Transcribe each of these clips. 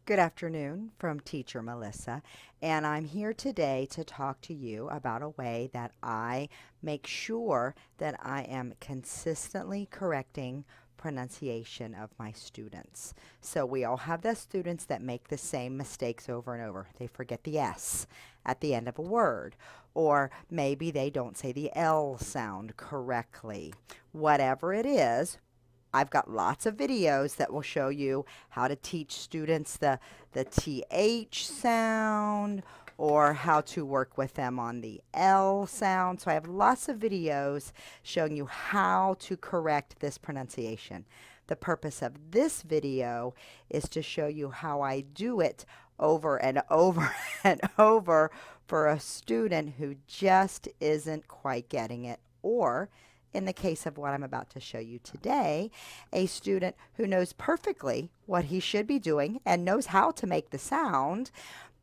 Good afternoon from Teacher Melissa, and I'm here today to talk to you about a way that I make sure that I am consistently correcting pronunciation of my students. So we all have the students that make the same mistakes over and over. They forget the S at the end of a word, or maybe they don't say the L sound correctly. Whatever it is, I've got lots of videos that will show you how to teach students the TH sound or how to work with them on the L sound. So I have lots of videos showing you how to correct this pronunciation. The purpose of this video is to show you how I do it over and over and over for a student who just isn't quite getting it, or in the case of what I'm about to show you today, a student who knows perfectly what he should be doing and knows how to make the sound,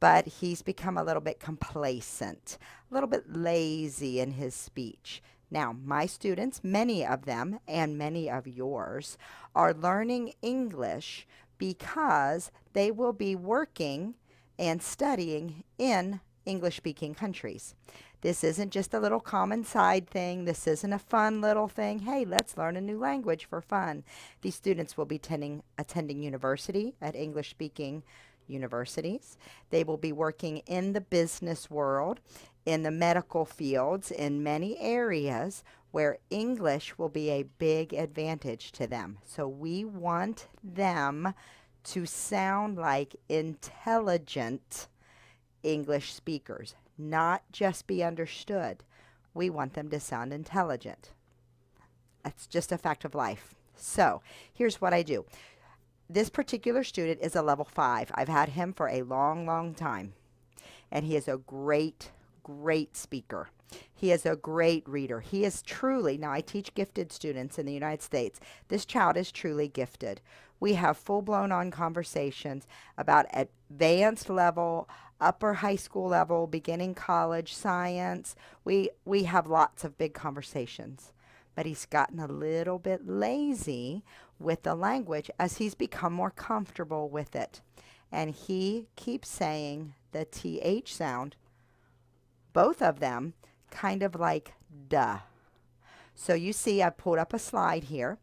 but he's become a little bit complacent, a little bit lazy in his speech. Now, my students, many of them and many of yours, are learning English because they will be working and studying in English-speaking countries. This isn't just a little common side thing. This isn't a fun little thing. Hey, let's learn a new language for fun. These students will be attending university at English-speaking universities. They will be working in the business world, in the medical fields, in many areas where English will be a big advantage to them. So we want them to sound like intelligent English speakers, not just be understood. We want them to sound intelligent. That's just a fact of life. So here's what I do. This particular student is a level 5. I've had him for a long, long time. And he is a great, great speaker. He is a great reader. He is truly, now I teach gifted students in the United States. This child is truly gifted. We have full-blown on conversations about advanced level, upper high school level, beginning college, science. We have lots of big conversations. But he's gotten a little bit lazy with the language as he's become more comfortable with it. And he keeps saying the TH sound, both of them, kind of like duh. So you see, I pulled up a slide here,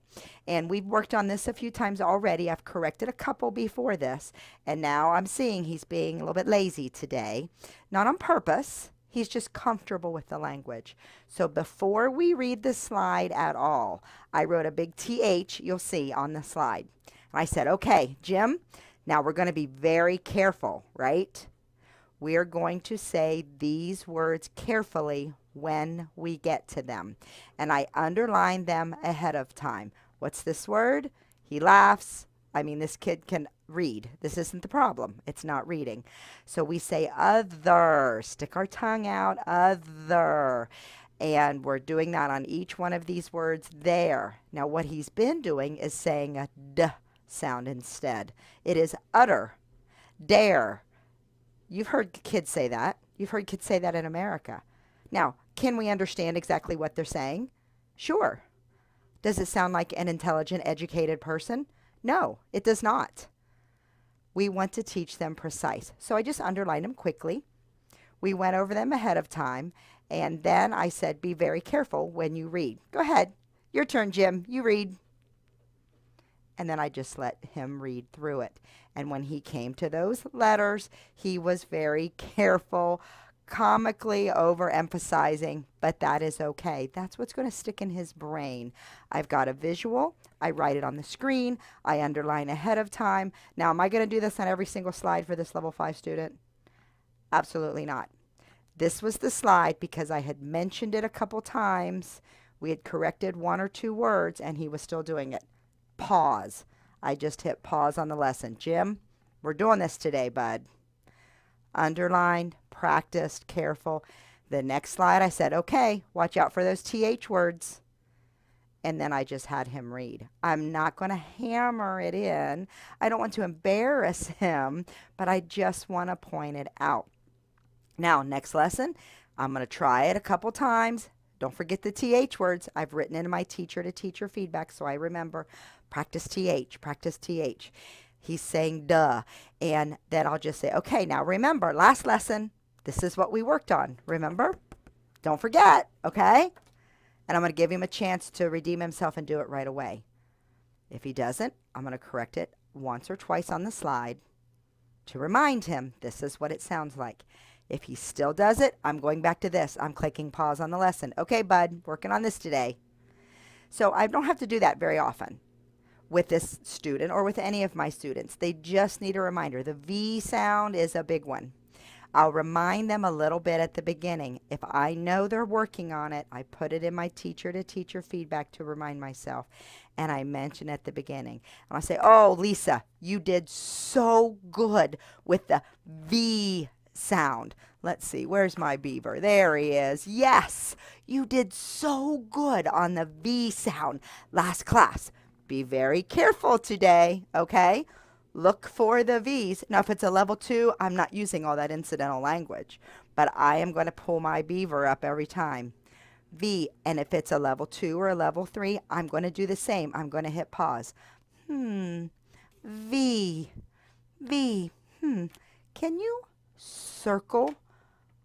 and we've worked on this a few times already. I've corrected a couple before this, and now I'm seeing he's being a little bit lazy today. Not on purpose. He's just comfortable with the language. So before we read the slide at all, I wrote a big TH, you'll see, on the slide. And I said, okay, Jim, now we're going to be very careful, right? We're going to say these words carefully when we get to them. And I underlined them ahead of time. What's this word? He laughs. I mean, this kid can read. This isn't the problem. It's not reading. So we say other. Stick our tongue out. Other. And we're doing that on each one of these words there. Now, what he's been doing is saying a D sound instead. It is utter. Dare. You've heard kids say that. You've heard kids say that in America. Now, can we understand exactly what they're saying? Sure. Does it sound like an intelligent, educated person? No, it does not. We want to teach them precise. So I just underlined them quickly. We went over them ahead of time. And then I said, be very careful when you read. Go ahead. Your turn, Jim. You read. And then I just let him read through it. And when he came to those letters, he was very careful, comically overemphasizing, but that is okay. That's what's going to stick in his brain. I've got a visual. I write it on the screen. I underline ahead of time. Now, am I going to do this on every single slide for this level 5 student? Absolutely not. This was the slide because I had mentioned it a couple times. We had corrected 1 or 2 words, and he was still doing it. Pause. I just hit pause on the lesson. Jim, we're doing this today, bud. Underlined, practiced, careful. The next slide, I said, okay, watch out for those TH words. And then I just had him read. I'm not going to hammer it in. I don't want to embarrass him, but I just want to point it out. Now, next lesson, I'm going to try it a couple times. Don't forget the TH words. I've written in my teacher to teacher feedback so I remember. Practice TH, practice TH. He's saying duh. And then I'll just say, okay, now remember, last lesson, this is what we worked on. Remember? Don't forget, okay? And I'm going to give him a chance to redeem himself and do it right away. If he doesn't, I'm going to correct it once or twice on the slide to remind him this is what it sounds like. If he still does it, I'm going back to this. I'm clicking pause on the lesson. Okay, bud, working on this today. So I don't have to do that very often with this student or with any of my students. They just need a reminder. The V sound is a big one. I'll remind them a little bit at the beginning. If I know they're working on it, I put it in my teacher-to-teacher feedback to remind myself. And I mention at the beginning. And I say, oh, Lisa, you did so good with the V sound. Let's see, where's my beaver? There he is. Yes, you did so good on the V sound last class. Be very careful today, okay? Look for the V's. Now, if it's a level 2, I'm not using all that incidental language, but I am going to pull my beaver up every time. V, and if it's a level 2 or a level 3, I'm going to do the same. I'm going to hit pause. V, V, Can you circle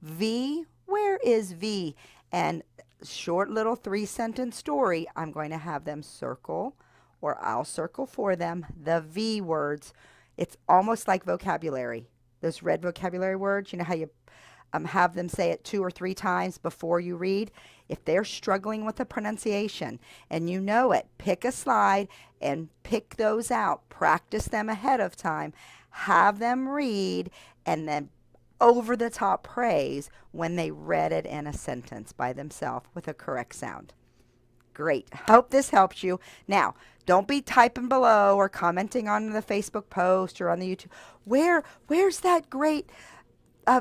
V? Where is V? And short little 3-sentence story, I'm going to have them circle, or I'll circle for them, the V words. It's almost like vocabulary. Those red vocabulary words, you know how you have them say it 2 or 3 times before you read? If they're struggling with the pronunciation and you know it, pick a slide and pick those out. Practice them ahead of time. Have them read, and then over the top praise when they read it in a sentence by themselves with a correct sound. Great. Hope this helps you. Now, don't be typing below or commenting on the Facebook post or on the YouTube. Where's that great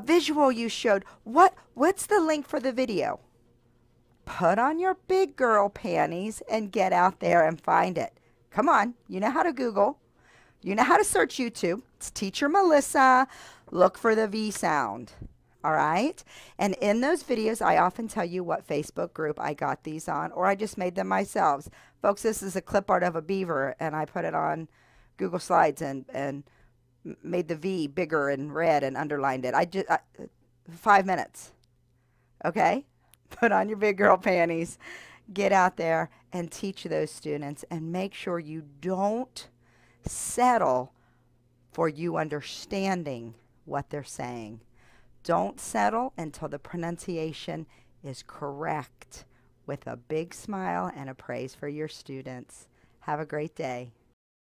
visual you showed? What's the link for the video? Put on your big girl panties and get out there and find it. Come on. You know how to Google. You know how to search YouTube. It's Teacher Melissa. Look for the V sound. All right? And in those videos, I often tell you what Facebook group I got these on, or I just made them myself. Folks, this is a clip art of a beaver, and I put it on Google Slides and made the V bigger and red and underlined it. 5 minutes. Okay? Put on your big girl panties. Get out there and teach those students, and make sure you don't settle for you understanding what they're saying. Don't settle until the pronunciation is correct, with a big smile and a praise for your students. Have a great day.